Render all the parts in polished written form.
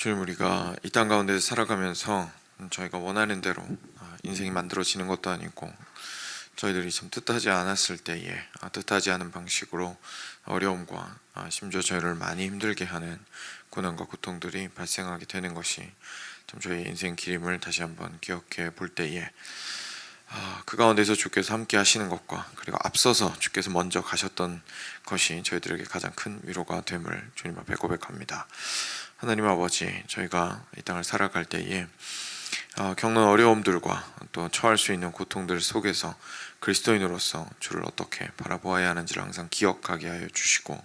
주님, 우리가 이 땅 가운데 살아가면서 저희가 원하는 대로 인생이 만들어지는 것도 아니고, 저희들이 참 뜻하지 않았을 때에 뜻하지 않은 방식으로 어려움과 심지어 저희를 많이 힘들게 하는 고난과 고통들이 발생하게 되는 것이 참 저희 인생 길임을 다시 한번 기억해 볼 때에 그 가운데서 주께서 함께 하시는 것과, 그리고 앞서서 주께서 먼저 가셨던 것이 저희들에게 가장 큰 위로가 됨을 주님 앞에 고백합니다. 하나님 아버지, 저희가 이 땅을 살아갈 때에 겪는 어려움들과 또 처할 수 있는 고통들 속에서 그리스도인으로서 주를 어떻게 바라보아야 하는지를 항상 기억하게 하여 주시고,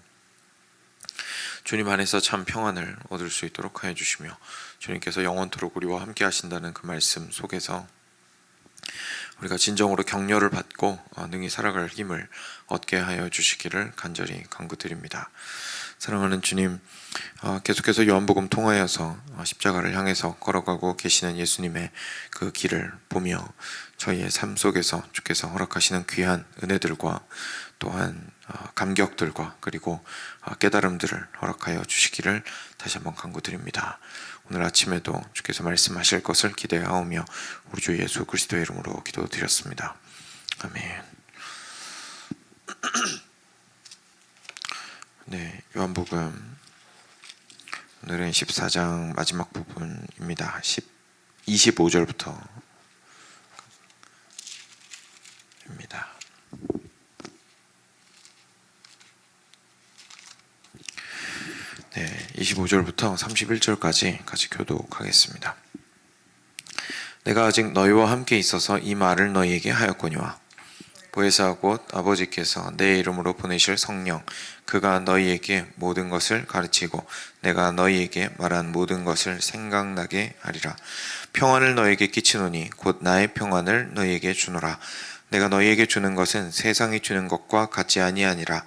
주님 안에서 참 평안을 얻을 수 있도록 하여 주시며, 주님께서 영원토록 우리와 함께 하신다는 그 말씀 속에서 우리가 진정으로 격려를 받고 능히 살아갈 힘을 얻게 하여 주시기를 간절히 간구드립니다. 사랑하는 주님, 계속해서 요한복음 통하여서 십자가를 향해서 걸어가고 계시는 예수님의 그 길을 보며 저희의 삶 속에서 주께서 허락하시는 귀한 은혜들과 또한 감격들과 그리고 깨달음들을 허락하여 주시기를 다시 한번 간구드립니다. 오늘 아침에도 주께서 말씀하실 것을 기대하오며 우리 주 예수 그리스도의 이름으로 기도드렸습니다. 아멘. 네, 요한복음 오늘은 14장 마지막 부분입니다. 25절부터 입니다. 네, 25절부터 31절까지 같이 교독하겠습니다. 내가 아직 너희와 함께 있어서 이 말을 너희에게 하였거니와 보혜사 곧 아버지께서 내 이름으로 보내실 성령 그가 너희에게 모든 것을 가르치고 내가 너희에게 말한 모든 것을 생각나게 하리라. 평안을 너희에게 끼치노니 곧 나의 평안을 너희에게 주노라. 내가 너희에게 주는 것은 세상이 주는 것과 같지 아니하니라.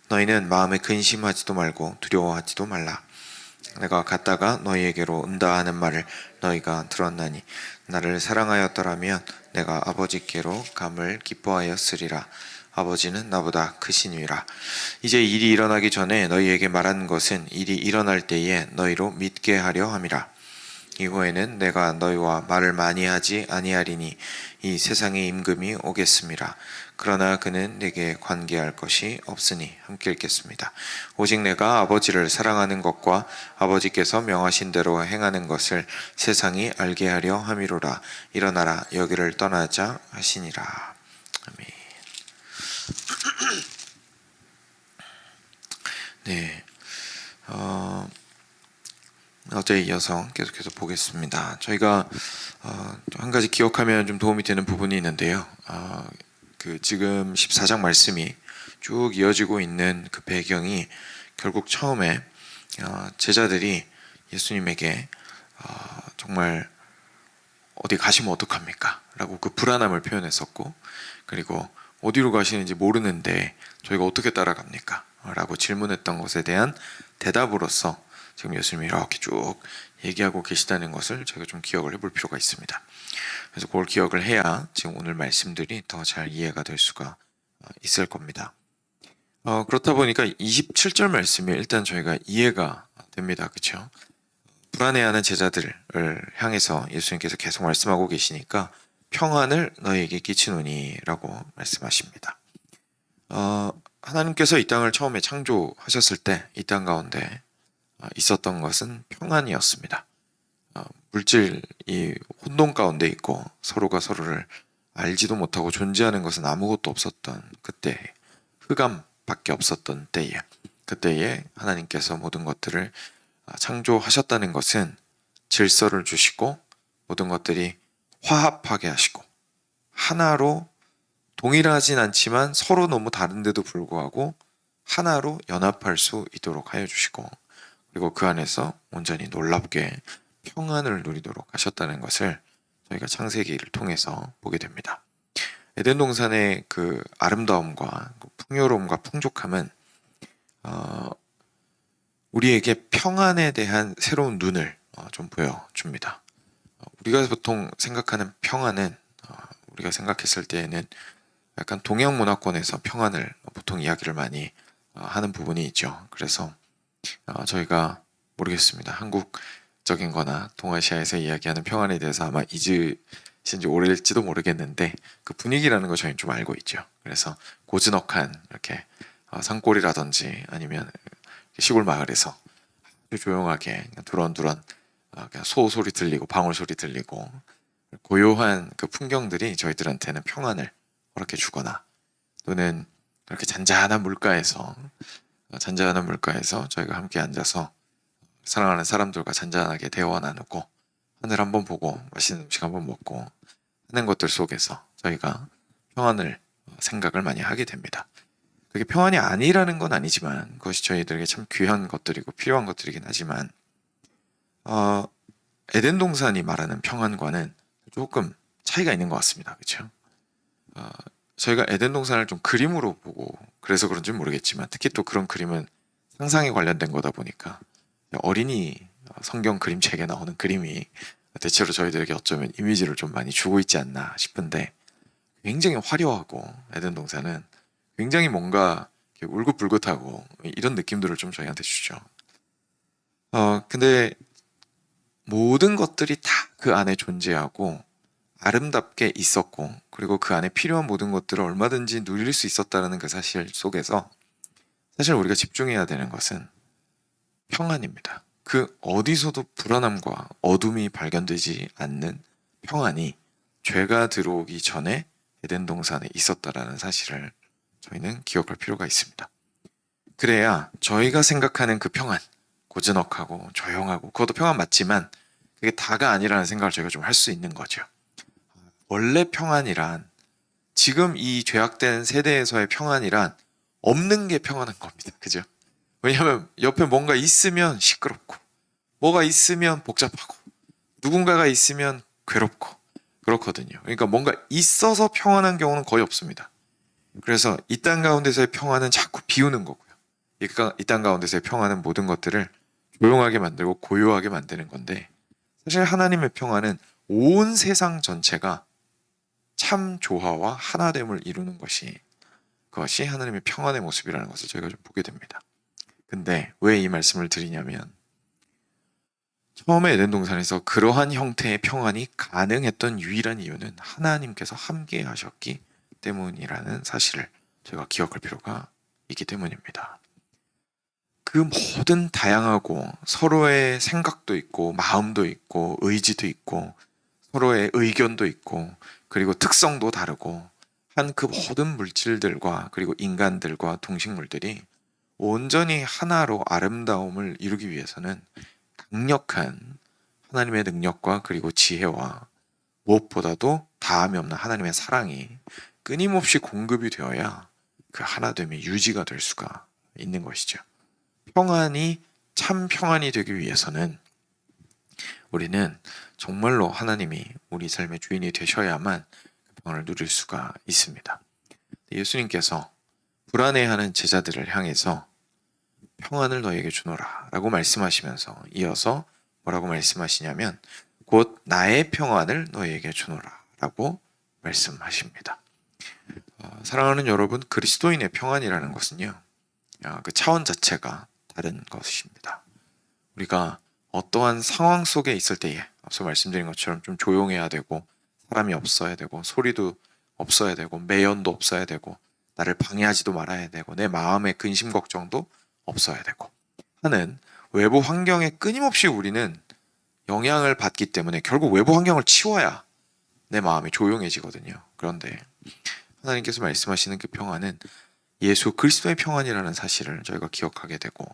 너희는 마음에 근심하지도 말고 두려워하지도 말라. 내가 갔다가 너희에게로 온다 하는 말을 너희가 들었나니 나를 사랑하였더라면 내가 아버지께로 감을 기뻐하였으리라. 아버지는 나보다 크시니라. 이제 일이 일어나기 전에 너희에게 말한 것은 일이 일어날 때에 너희로 믿게 하려 함이라. 이후에는 내가 너희와 말을 많이 하지 아니하리니 이 세상의 임금이 오겠습니다. 그러나 그는 내게 관계할 것이 없으니 함께 읽겠습니다. 오직 내가 아버지를 사랑하는 것과 아버지께서 명하신 대로 행하는 것을 세상이 알게 하려 함이로라. 일어나라 여기를 떠나자 하시니라. 아멘. 네, 어제에 이어서 계속해서 보겠습니다. 저희가 한 가지 기억하면 좀 도움이 되는 부분이 있는데요. 지금 14장 말씀이 쭉 이어지고 있는 그 배경이 결국 처음에 제자들이 예수님에게 정말 어디 가시면 어떡합니까? 라고 그 불안함을 표현했었고, 그리고 어디로 가시는지 모르는데 저희가 어떻게 따라갑니까? 라고 질문했던 것에 대한 대답으로서 지금 예수님이 이렇게 쭉 얘기하고 계시다는 것을 저희가 좀 기억을 해볼 필요가 있습니다. 그래서 그걸 기억을 해야 지금 오늘 말씀들이 더 잘 이해가 될 수가 있을 겁니다. 그렇다 보니까 27절 말씀이 일단 저희가 이해가 됩니다. 그렇죠? 불안해하는 제자들을 향해서 예수님께서 계속 말씀하고 계시니까 평안을 너희에게 끼치노니 라고 말씀하십니다. 하나님께서 이 땅을 처음에 창조하셨을 때 이 땅 가운데 있었던 것은 평안이었습니다. 물질이 혼돈 가운데 있고 서로가 서로를 알지도 못하고 존재하는 것은 아무것도 없었던 그때, 흑암밖에 없었던 때에, 그때에 하나님께서 모든 것들을 창조하셨다는 것은 질서를 주시고 모든 것들이 화합하게 하시고 하나로 동일하진 않지만 서로 너무 다른데도 불구하고 하나로 연합할 수 있도록 하여 주시고, 그리고 그 안에서 온전히 놀랍게 평안을 누리도록 하셨다는 것을 저희가 창세기를 통해서 보게 됩니다. 에덴 동산의 그 아름다움과 풍요로움과 풍족함은 우리에게 평안에 대한 새로운 눈을 좀 보여줍니다. 우리가 보통 생각하는 평안은 우리가 생각했을 때에는 약간 동양 문화권에서 평안을 보통 이야기를 많이 하는 부분이 있죠. 그래서 저희가 모르겠습니다. 한국 과학적인 거나 동아시아에서 이야기하는 평안에 대해서 아마 잊으신 지 오래일지도 모르겠는데 그 분위기라는 거 저희는 좀 알고 있죠. 그래서 고즈넉한 이렇게 산골이라든지 아니면 시골 마을에서 아주 조용하게 그냥 두런두런 그냥 소 소리 들리고 방울 소리 들리고 고요한 그 풍경들이 저희들한테는 평안을 허락해 주거나 또는 이렇게 잔잔한 물가에서 저희가 함께 앉아서 사랑하는 사람들과 잔잔하게 대화 나누고 하늘 한번 보고 맛있는 음식 한번 먹고 하는 것들 속에서 저희가 평안을 생각을 많이 하게 됩니다. 그게 평안이 아니라는 건 아니지만 그것이 저희들에게 참 귀한 것들이고 필요한 것들이긴 하지만 에덴 동산이 말하는 평안과는 조금 차이가 있는 것 같습니다. 그렇죠? 저희가 에덴 동산을 좀 그림으로 보고 그래서 그런지 모르겠지만 특히 또 그런 그림은 상상에 관련된 거다 보니까 어린이 성경 그림책에 나오는 그림이 대체로 저희들에게 어쩌면 이미지를 좀 많이 주고 있지 않나 싶은데 굉장히 화려하고 에덴 동산은 굉장히 뭔가 울긋불긋하고 이런 느낌들을 좀 저희한테 주죠. 근데 모든 것들이 다 그 안에 존재하고 아름답게 있었고 그리고 그 안에 필요한 모든 것들을 얼마든지 누릴 수 있었다는 그 사실 속에서 사실 우리가 집중해야 되는 것은 평안입니다. 그 어디서도 불안함과 어둠이 발견되지 않는 평안이 죄가 들어오기 전에 에덴 동산에 있었다라는 사실을 저희는 기억할 필요가 있습니다. 그래야 저희가 생각하는 그 평안, 고즈넉하고 조용하고 그것도 평안 맞지만 그게 다가 아니라는 생각을 저희가 좀 할 수 있는 거죠. 원래 평안이란 지금 이 죄악된 세대에서의 평안이란 없는 게 평안한 겁니다. 그죠? 왜냐하면 옆에 뭔가 있으면 시끄럽고 뭐가 있으면 복잡하고 누군가가 있으면 괴롭고 그렇거든요. 그러니까 뭔가 있어서 평안한 경우는 거의 없습니다. 그래서 이 땅 가운데서의 평안은 자꾸 비우는 거고요. 이 땅 가운데서의 평안은 모든 것들을 조용하게 만들고 고요하게 만드는 건데 사실 하나님의 평안은 온 세상 전체가 참 조화와 하나됨을 이루는 그것이 하나님의 평안의 모습이라는 것을 저희가 좀 보게 됩니다. 근데 왜 이 말씀을 드리냐면 처음에 에덴 동산에서 그러한 형태의 평안이 가능했던 유일한 이유는 하나님께서 함께 하셨기 때문이라는 사실을 제가 기억할 필요가 있기 때문입니다. 그 모든 다양하고 서로의 생각도 있고 마음도 있고 의지도 있고 서로의 의견도 있고 그리고 특성도 다르고 한 그 모든 물질들과 그리고 인간들과 동식물들이 온전히 하나로 아름다움을 이루기 위해서는 강력한 하나님의 능력과 그리고 지혜와 무엇보다도 다함이 없는 하나님의 사랑이 끊임없이 공급이 되어야 그 하나됨이 유지가 될 수가 있는 것이죠. 평안이 참 평안이 되기 위해서는 우리는 정말로 하나님이 우리 삶의 주인이 되셔야만 그 평안을 누릴 수가 있습니다. 예수님께서 불안해하는 제자들을 향해서 평안을 너에게 주노라 라고 말씀하시면서 이어서 뭐라고 말씀하시냐면 곧 나의 평안을 너에게 주노라 라고 말씀하십니다. 사랑하는 여러분, 그리스도인의 평안이라는 것은요 그 차원 자체가 다른 것입니다. 우리가 어떠한 상황 속에 있을 때에 앞서 말씀드린 것처럼 좀 조용해야 되고 사람이 없어야 되고 소리도 없어야 되고 매연도 없어야 되고 나를 방해하지도 말아야 되고 내 마음의 근심 걱정도 없어야 되고 하는 외부 환경에 끊임없이 우리는 영향을 받기 때문에 결국 외부 환경을 치워야 내 마음이 조용해지거든요. 그런데 하나님께서 말씀하시는 그 평안은 예수 그리스도의 평안이라는 사실을 저희가 기억하게 되고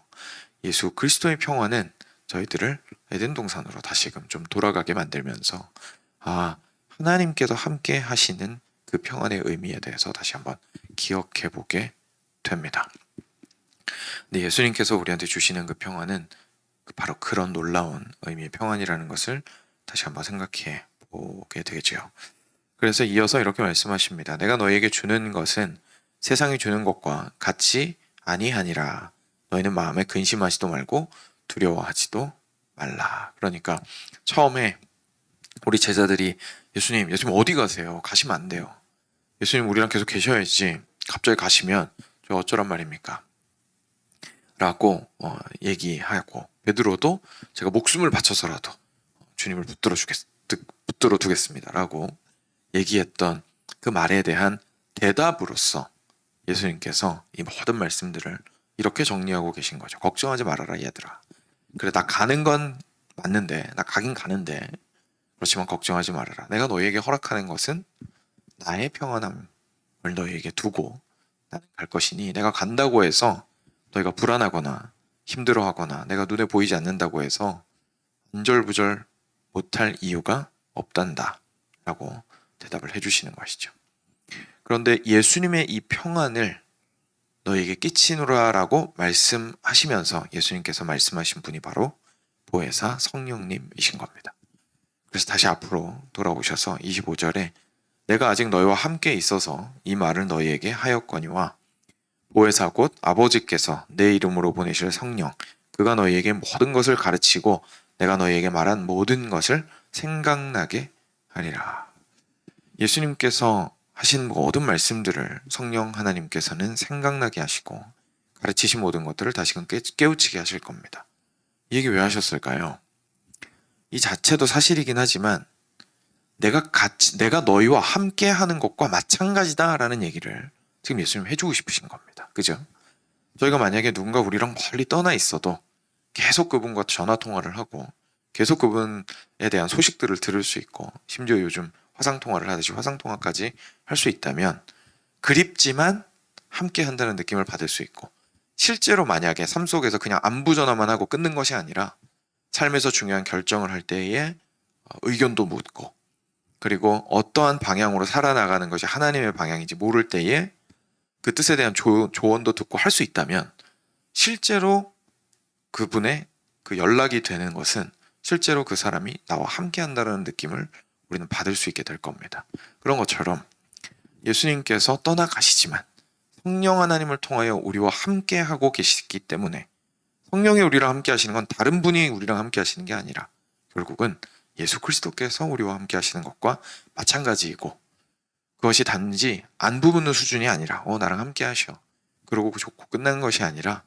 예수 그리스도의 평안은 저희들을 에덴 동산으로 다시금 좀 돌아가게 만들면서 하나님께서 함께 하시는 그 평안의 의미에 대해서 다시 한번 기억해 보게 됩니다. 근데 예수님께서 우리한테 주시는 그 평안은 바로 그런 놀라운 의미의 평안이라는 것을 다시 한번 생각해 보게 되겠죠. 그래서 이어서 이렇게 말씀하십니다. 내가 너희에게 주는 것은 세상이 주는 것과 같이 아니하니라. 너희는 마음에 근심하지도 말고 두려워하지도 말라. 그러니까 처음에 우리 제자들이 예수님 어디 가세요? 가시면 안 돼요. 예수님 우리랑 계속 계셔야지. 갑자기 가시면 저 어쩌란 말입니까? 라고 얘기하고 베드로도 제가 목숨을 바쳐서라도 주님을 붙들어 두겠습니다라고 얘기했던 그 말에 대한 대답으로서 예수님께서 이 모든 말씀들을 이렇게 정리하고 계신 거죠. 걱정하지 말아라 얘들아. 그래, 나 가는 건 맞는데, 나 가긴 가는데, 그렇지만 걱정하지 말아라. 내가 너희에게 허락하는 것은 나의 평안함을 너희에게 두고 나는 갈 것이니, 내가 간다고 해서 너희가 불안하거나 힘들어하거나 내가 눈에 보이지 않는다고 해서 안절부절 못할 이유가 없단다 라고 대답을 해주시는 것이죠. 그런데 예수님의 이 평안을 너희에게 끼치노라 라고 말씀하시면서 예수님께서 말씀하신 분이 바로 보혜사 성령님이신 겁니다. 그래서 다시 앞으로 돌아오셔서 25절에 내가 아직 너희와 함께 있어서 이 말을 너희에게 하였거니와 보혜사 곧 아버지께서 내 이름으로 보내실 성령 그가 너희에게 모든 것을 가르치고 내가 너희에게 말한 모든 것을 생각나게 하리라. 예수님께서 하신 모든 말씀들을 성령 하나님께서는 생각나게 하시고 가르치신 모든 것들을 다시금 깨우치게 하실 겁니다. 이 얘기 왜 하셨을까요? 이 자체도 사실이긴 하지만 내가 너희와 함께 하는 것과 마찬가지다라는 얘기를 지금 예수님 해주고 싶으신 겁니다. 그죠? 저희가 만약에 누군가 우리랑 멀리 떠나 있어도 계속 그분과 전화 통화를 하고 계속 그분에 대한 소식들을 들을 수 있고 심지어 요즘 화상통화를 하듯이 화상통화까지 할 수 있다면 그립지만 함께 한다는 느낌을 받을 수 있고 실제로 만약에 삶 속에서 그냥 안부 전화만 하고 끊는 것이 아니라 삶에서 중요한 결정을 할 때에 의견도 묻고 그리고 어떠한 방향으로 살아나가는 것이 하나님의 방향인지 모를 때에 그 뜻에 대한 조언도 듣고 할 수 있다면 실제로 그분의 그 연락이 되는 것은 실제로 그 사람이 나와 함께 한다는 느낌을 우리는 받을 수 있게 될 겁니다. 그런 것처럼 예수님께서 떠나가시지만 성령 하나님을 통하여 우리와 함께 하고 계시기 때문에 성령이 우리랑 함께 하시는 건 다른 분이 우리랑 함께 하시는 게 아니라 결국은 예수 그리스도께서 우리와 함께 하시는 것과 마찬가지이고 그것이 단지 안부 묻는 수준이 아니라 나랑 함께 하셔 그러고 좋고 끝나는 것이 아니라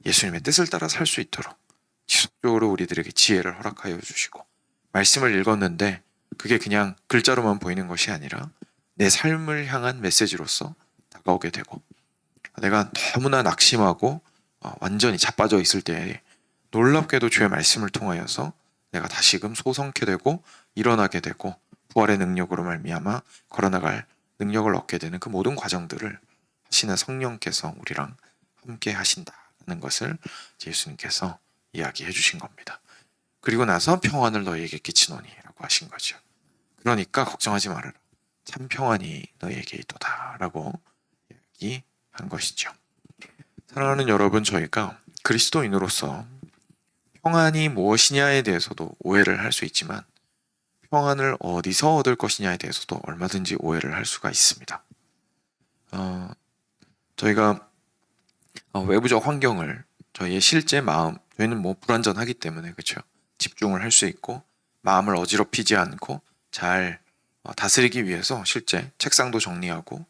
예수님의 뜻을 따라 살 수 있도록 지속적으로 우리들에게 지혜를 허락하여 주시고 말씀을 읽었는데 그게 그냥 글자로만 보이는 것이 아니라 내 삶을 향한 메시지로서 다가오게 되고 내가 너무나 낙심하고 완전히 자빠져 있을 때에 놀랍게도 주의 말씀을 통하여서 내가 다시금 소성케 되고 일어나게 되고 부활의 능력으로 말미암아 걸어나갈 능력을 얻게 되는 그 모든 과정들을 하시는 성령께서 우리랑 함께 하신다는 것을 예수님께서 이야기해 주신 겁니다. 그리고 나서 평안을 너희에게 끼치노니 라고 하신 거죠. 그러니까 걱정하지 말아라. 참 평안이 너희에게 있도다 라고 이야기한 것이죠. 사랑하는 여러분, 저희가 그리스도인으로서 평안이 무엇이냐에 대해서도 오해를 할 수 있지만 평안을 어디서 얻을 것이냐에 대해서도 얼마든지 오해를 할 수가 있습니다. 저희가 외부적 환경을 저희의 실제 마음, 저희는 불완전하기 때문에 그렇죠. 집중을 할 수 있고 마음을 어지럽히지 않고 잘 다스리기 위해서 실제 책상도 정리하고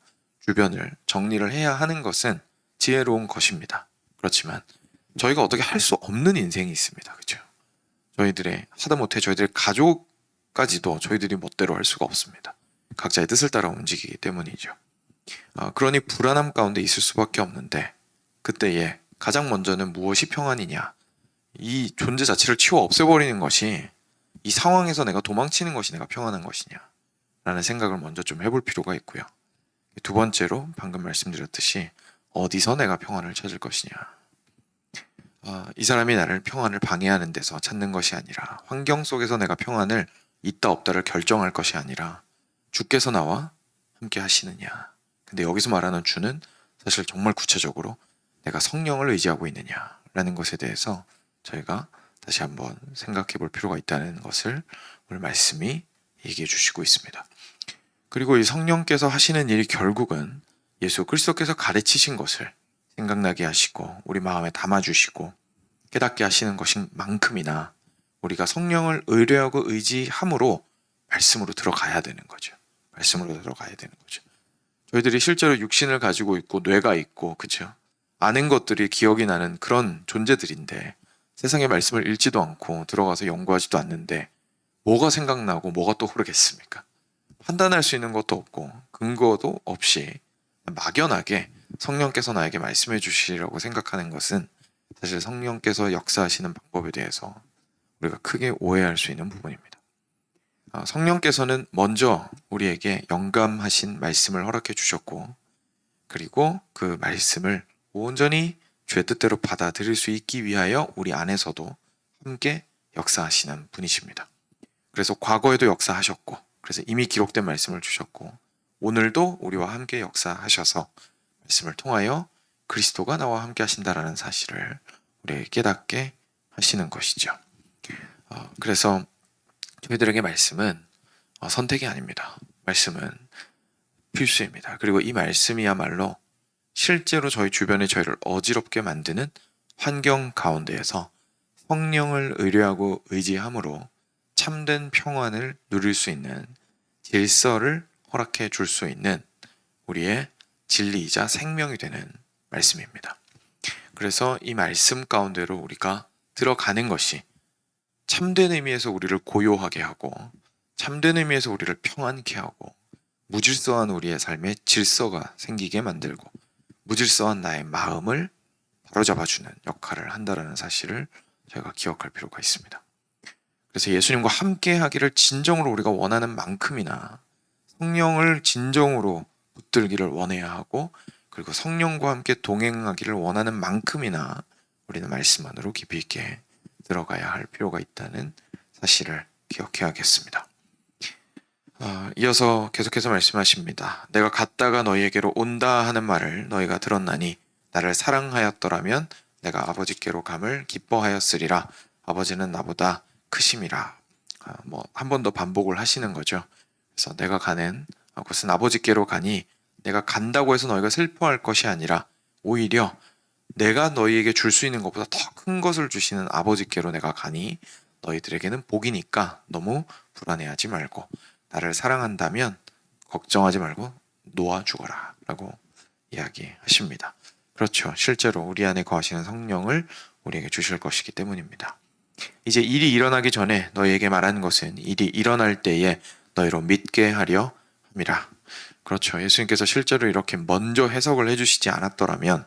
주변을 정리를 해야 하는 것은 지혜로운 것입니다. 그렇지만 저희가 어떻게 할 수 없는 인생이 있습니다. 그렇죠? 저희들의 하다못해 저희들의 가족까지도 저희들이 멋대로 할 수가 없습니다. 각자의 뜻을 따라 움직이기 때문이죠. 그러니 불안함 가운데 있을 수밖에 없는데 그때에 가장 먼저는 무엇이 평안이냐, 이 존재 자체를 치워 없애버리는 것이 이 상황에서 내가 도망치는 것이 내가 평안한 것이냐 라는 생각을 먼저 좀 해볼 필요가 있고요. 두 번째로 방금 말씀드렸듯이 어디서 내가 평안을 찾을 것이냐, 이 사람이 나를 평안을 방해하는 데서 찾는 것이 아니라 환경 속에서 내가 평안을 있다 없다를 결정할 것이 아니라 주께서 나와 함께 하시느냐. 근데 여기서 말하는 주는 사실 정말 구체적으로 내가 성령을 의지하고 있느냐라는 것에 대해서 저희가 다시 한번 생각해 볼 필요가 있다는 것을 오늘 말씀이 얘기해 주시고 있습니다. 그리고 이 성령께서 하시는 일이 결국은 예수 그리스도께서 가르치신 것을 생각나게 하시고 우리 마음에 담아주시고 깨닫게 하시는 것인 만큼이나 우리가 성령을 의뢰하고 의지함으로 말씀으로 들어가야 되는 거죠. 말씀으로 들어가야 되는 거죠. 저희들이 실제로 육신을 가지고 있고 뇌가 있고 그렇죠. 아는 것들이 기억이 나는 그런 존재들인데 세상의 말씀을 읽지도 않고 들어가서 연구하지도 않는데 뭐가 생각나고 뭐가 떠오르겠습니까? 판단할 수 있는 것도 없고 근거도 없이 막연하게 성령께서 나에게 말씀해 주시리라고 생각하는 것은 사실 성령께서 역사하시는 방법에 대해서 우리가 크게 오해할 수 있는 부분입니다. 성령께서는 먼저 우리에게 영감하신 말씀을 허락해 주셨고, 그리고 그 말씀을 온전히 주의 뜻대로 받아들일 수 있기 위하여 우리 안에서도 함께 역사하시는 분이십니다. 그래서 과거에도 역사하셨고, 그래서 이미 기록된 말씀을 주셨고, 오늘도 우리와 함께 역사하셔서 말씀을 통하여 그리스도가 나와 함께 하신다라는 사실을 우리에게 깨닫게 하시는 것이죠. 그래서 저희들에게 말씀은 선택이 아닙니다. 말씀은 필수입니다. 그리고 이 말씀이야말로 실제로 저희 주변에 저희를 어지럽게 만드는 환경 가운데에서 성령을 의뢰하고 의지함으로 참된 평안을 누릴 수 있는 질서를 허락해 줄 수 있는 우리의 진리이자 생명이 되는 말씀입니다. 그래서 이 말씀 가운데로 우리가 들어가는 것이 참된 의미에서 우리를 고요하게 하고 참된 의미에서 우리를 평안케 하고 무질서한 우리의 삶에 질서가 생기게 만들고 무질서한 나의 마음을 바로잡아주는 역할을 한다는 사실을 저희가 기억할 필요가 있습니다. 그래서 예수님과 함께 하기를 진정으로 우리가 원하는 만큼이나 성령을 진정으로 붙들기를 원해야 하고, 그리고 성령과 함께 동행하기를 원하는 만큼이나 우리는 말씀 안으로 깊이 있게 들어가야 할 필요가 있다는 사실을 기억해야겠습니다. 이어서 계속해서 말씀하십니다. 내가 갔다가 너희에게로 온다 하는 말을 너희가 들었나니 나를 사랑하였더라면 내가 아버지께로 감을 기뻐하였으리라. 아버지는 나보다 크심이라. 한 번 더 반복을 하시는 거죠. 그래서 내가 가는 곳은 아버지께로 가니 내가 간다고 해서 너희가 슬퍼할 것이 아니라 오히려 내가 너희에게 줄 수 있는 것보다 더 큰 것을 주시는 아버지께로 내가 가니 너희들에게는 복이니까 너무 불안해하지 말고 나를 사랑한다면 걱정하지 말고 놓아 죽어라 라고 이야기하십니다. 그렇죠. 실제로 우리 안에 거하시는 성령을 우리에게 주실 것이기 때문입니다. 이제 일이 일어나기 전에 너희에게 말하는 것은 일이 일어날 때에 너희로 믿게 하려 함이라. 그렇죠. 예수님께서 실제로 이렇게 먼저 해석을 해주시지 않았더라면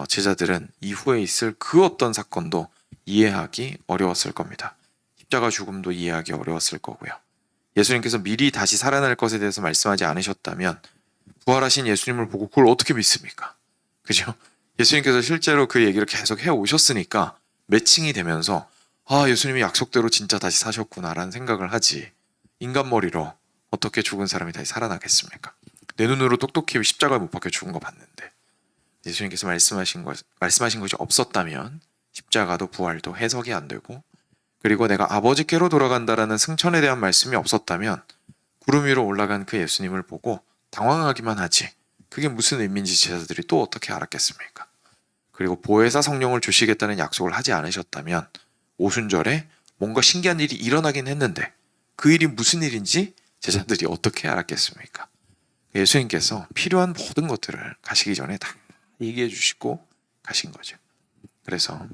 제자들은 이후에 있을 그 어떤 사건도 이해하기 어려웠을 겁니다. 십자가 죽음도 이해하기 어려웠을 거고요. 예수님께서 미리 다시 살아날 것에 대해서 말씀하지 않으셨다면 부활하신 예수님을 보고 그걸 어떻게 믿습니까? 그죠? 예수님께서 실제로 그 얘기를 계속 해오셨으니까 매칭이 되면서 예수님이 약속대로 진짜 다시 사셨구나라는 생각을 하지, 인간 머리로 어떻게 죽은 사람이 다시 살아나겠습니까? 내 눈으로 똑똑히 십자가에 못 박혀 죽은 거 봤는데, 예수님께서 말씀하신 것이 없었다면 십자가도 부활도 해석이 안 되고, 그리고 내가 아버지께로 돌아간다라는 승천에 대한 말씀이 없었다면 구름 위로 올라간 그 예수님을 보고 당황하기만 하지 그게 무슨 의미인지 제자들이 또 어떻게 알았겠습니까? 그리고 보혜사 성령을 주시겠다는 약속을 하지 않으셨다면 오순절에 뭔가 신기한 일이 일어나긴 했는데 그 일이 무슨 일인지 제자들이 어떻게 알았겠습니까? 예수님께서 필요한 모든 것들을 가시기 전에 다 얘기해 주시고 가신 거죠. 그래서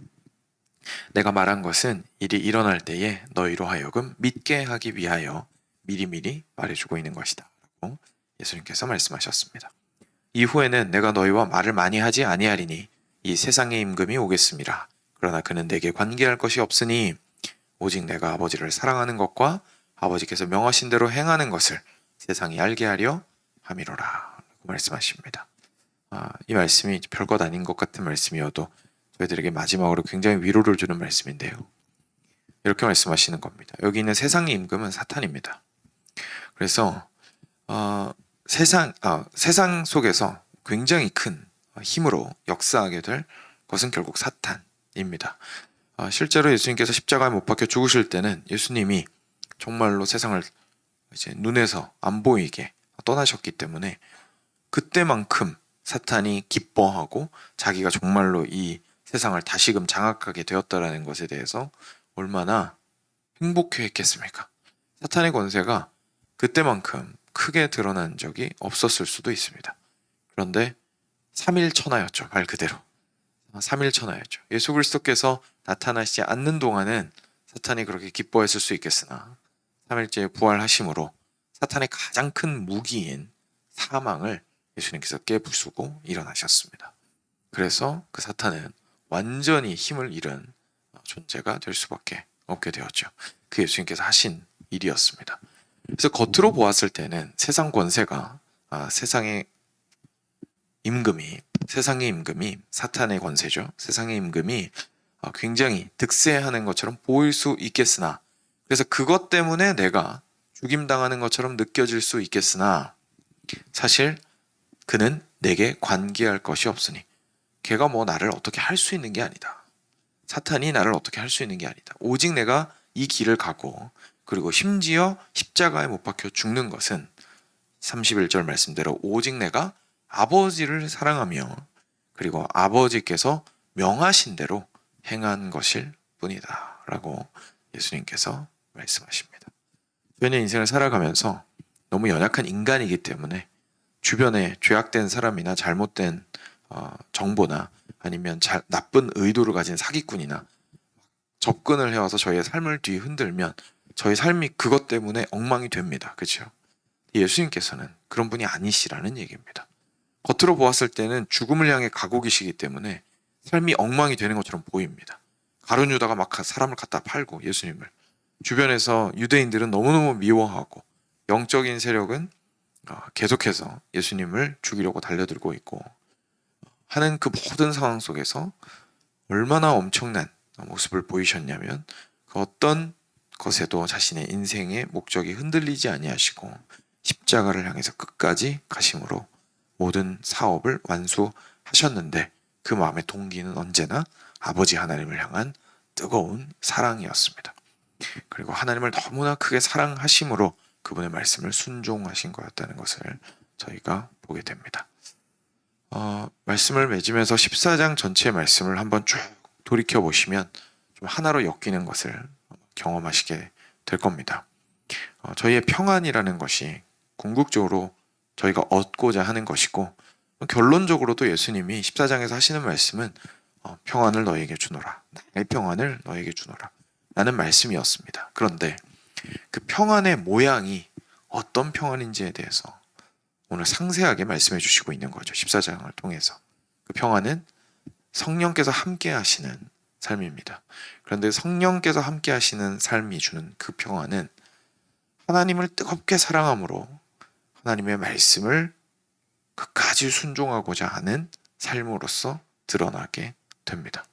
내가 말한 것은 일이 일어날 때에 너희로 하여금 믿게 하기 위하여 미리미리 말해주고 있는 것이다 라고 예수님께서 말씀하셨습니다. 이후에는 내가 너희와 말을 많이 하지 아니하리니 이 세상의 임금이 오겠음이라. 그러나 그는 내게 관계할 것이 없으니 오직 내가 아버지를 사랑하는 것과 아버지께서 명하신 대로 행하는 것을 세상이 알게 하려 함이로라 라고 말씀하십니다. 이 말씀이 별것 아닌 것 같은 말씀이어도 저희들에게 마지막으로 굉장히 위로를 주는 말씀인데요. 이렇게 말씀하시는 겁니다. 여기 있는 세상의 임금은 사탄입니다. 그래서 세상 속에서 굉장히 큰 힘으로 역사하게 될 것은 결국 사탄입니다. 실제로 예수님께서 십자가에 못 박혀 죽으실 때는 예수님이 정말로 세상을 이제 눈에서 안 보이게 떠나셨기 때문에 그때만큼 사탄이 기뻐하고 자기가 정말로 이 세상을 다시금 장악하게 되었다라는 것에 대해서 얼마나 행복해했겠습니까? 사탄의 권세가 그때만큼 크게 드러난 적이 없었을 수도 있습니다. 그런데 3일 천하였죠. 말 그대로 3일 천하였죠. 예수 그리스도께서 나타나시지 않는 동안은 사탄이 그렇게 기뻐했을 수 있겠으나 3일째에 부활하심으로 사탄의 가장 큰 무기인 사망을 예수님께서 깨부수고 일어나셨습니다. 그래서 그 사탄은 완전히 힘을 잃은 존재가 될 수밖에 없게 되었죠. 그 예수님께서 하신 일이었습니다. 그래서 겉으로 보았을 때는 세상 권세가 세상의 임금이 사탄의 권세죠. 세상의 임금이 굉장히 득세하는 것처럼 보일 수 있겠으나, 그래서 그것 때문에 내가 죽임당하는 것처럼 느껴질 수 있겠으나 사실 그는 내게 관계할 것이 없으니, 걔가 뭐 나를 어떻게 할 수 있는 게 아니다. 사탄이 나를 어떻게 할 수 있는 게 아니다. 오직 내가 이 길을 가고, 그리고 심지어 십자가에 못 박혀 죽는 것은 31절 말씀대로 오직 내가 아버지를 사랑하며 그리고 아버지께서 명하신 대로 행한 것일 뿐이다 라고 예수님께서 말씀하십니다. 저희는 인생을 살아가면서 너무 연약한 인간이기 때문에 주변에 죄악된 사람이나 잘못된 정보나 아니면 나쁜 의도를 가진 사기꾼이나 접근을 해와서 저희의 삶을 뒤흔들면 저희 삶이 그것 때문에 엉망이 됩니다. 그렇죠? 예수님께서는 그런 분이 아니시라는 얘기입니다. 겉으로 보았을 때는 죽음을 향해 가고 계시기 때문에 삶이 엉망이 되는 것처럼 보입니다. 가룟 유다가 막 사람을 갖다 팔고 예수님을, 주변에서 유대인들은 너무너무 미워하고 영적인 세력은 계속해서 예수님을 죽이려고 달려들고 있고 하는 그 모든 상황 속에서 얼마나 엄청난 모습을 보이셨냐면 그 어떤 것에도 자신의 인생의 목적이 흔들리지 아니하시고 십자가를 향해서 끝까지 가심으로 모든 사업을 완수하셨는데 그 마음의 동기는 언제나 아버지 하나님을 향한 뜨거운 사랑이었습니다. 그리고 하나님을 너무나 크게 사랑하심으로 그분의 말씀을 순종하신 거였다는 것을 저희가 보게 됩니다. 말씀을 맺으면서 14장 전체의 말씀을 한번 쭉 돌이켜보시면 좀 하나로 엮이는 것을 경험하시게 될 겁니다. 저희의 평안이라는 것이 궁극적으로 저희가 얻고자 하는 것이고, 결론적으로도 예수님이 14장에서 하시는 말씀은 평안을 너에게 주노라, 나의 평안을 너에게 주노라 라는 말씀이었습니다. 그런데 그 평안의 모양이 어떤 평안인지에 대해서 오늘 상세하게 말씀해 주시고 있는 거죠. 14장을 통해서. 그 평안은 성령께서 함께 하시는 삶입니다. 그런데 성령께서 함께 하시는 삶이 주는 그 평안은 하나님을 뜨겁게 사랑함으로 하나님의 말씀을 끝까지 순종하고자 하는 삶으로서 드러나게 됩니다.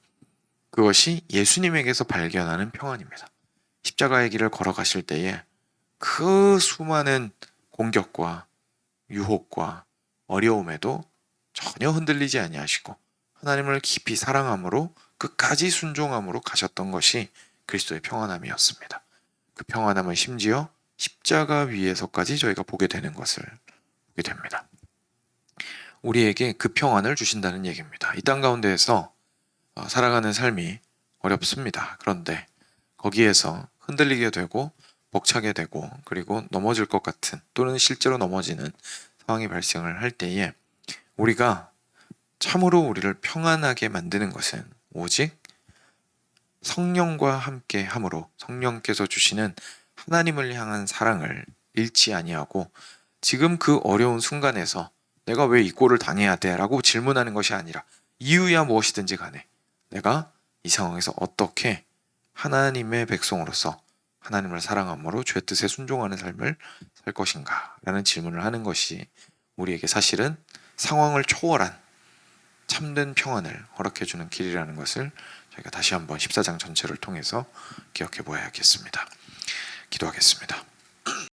그것이 예수님에게서 발견하는 평안입니다. 십자가의 길을 걸어가실 때에 그 수많은 공격과 유혹과 어려움에도 전혀 흔들리지 아니하시고 하나님을 깊이 사랑함으로 끝까지 순종함으로 가셨던 것이 그리스도의 평안함이었습니다. 그 평안함은 심지어 십자가 위에서까지 저희가 보게 되는 것을 보게 됩니다. 우리에게 그 평안을 주신다는 얘기입니다. 이 땅 가운데에서 살아가는 삶이 어렵습니다. 그런데 거기에서 흔들리게 되고 벅차게 되고 그리고 넘어질 것 같은 또는 실제로 넘어지는 상황이 발생을 할 때에 우리가 참으로 우리를 평안하게 만드는 것은 오직 성령과 함께 함으로 성령께서 주시는 하나님을 향한 사랑을 잃지 아니하고 지금 그 어려운 순간에서 내가 왜 이 꼴을 당해야 돼? 라고 질문하는 것이 아니라 이유야 무엇이든지 간에 내가 이 상황에서 어떻게 하나님의 백성으로서 하나님을 사랑함으로 죄 뜻에 순종하는 삶을 살 것인가? 라는 질문을 하는 것이 우리에게 사실은 상황을 초월한 참된 평안을 허락해주는 길이라는 것을 저희가 다시 한번 14장 전체를 통해서 기억해 보아야겠습니다. 기도하겠습니다.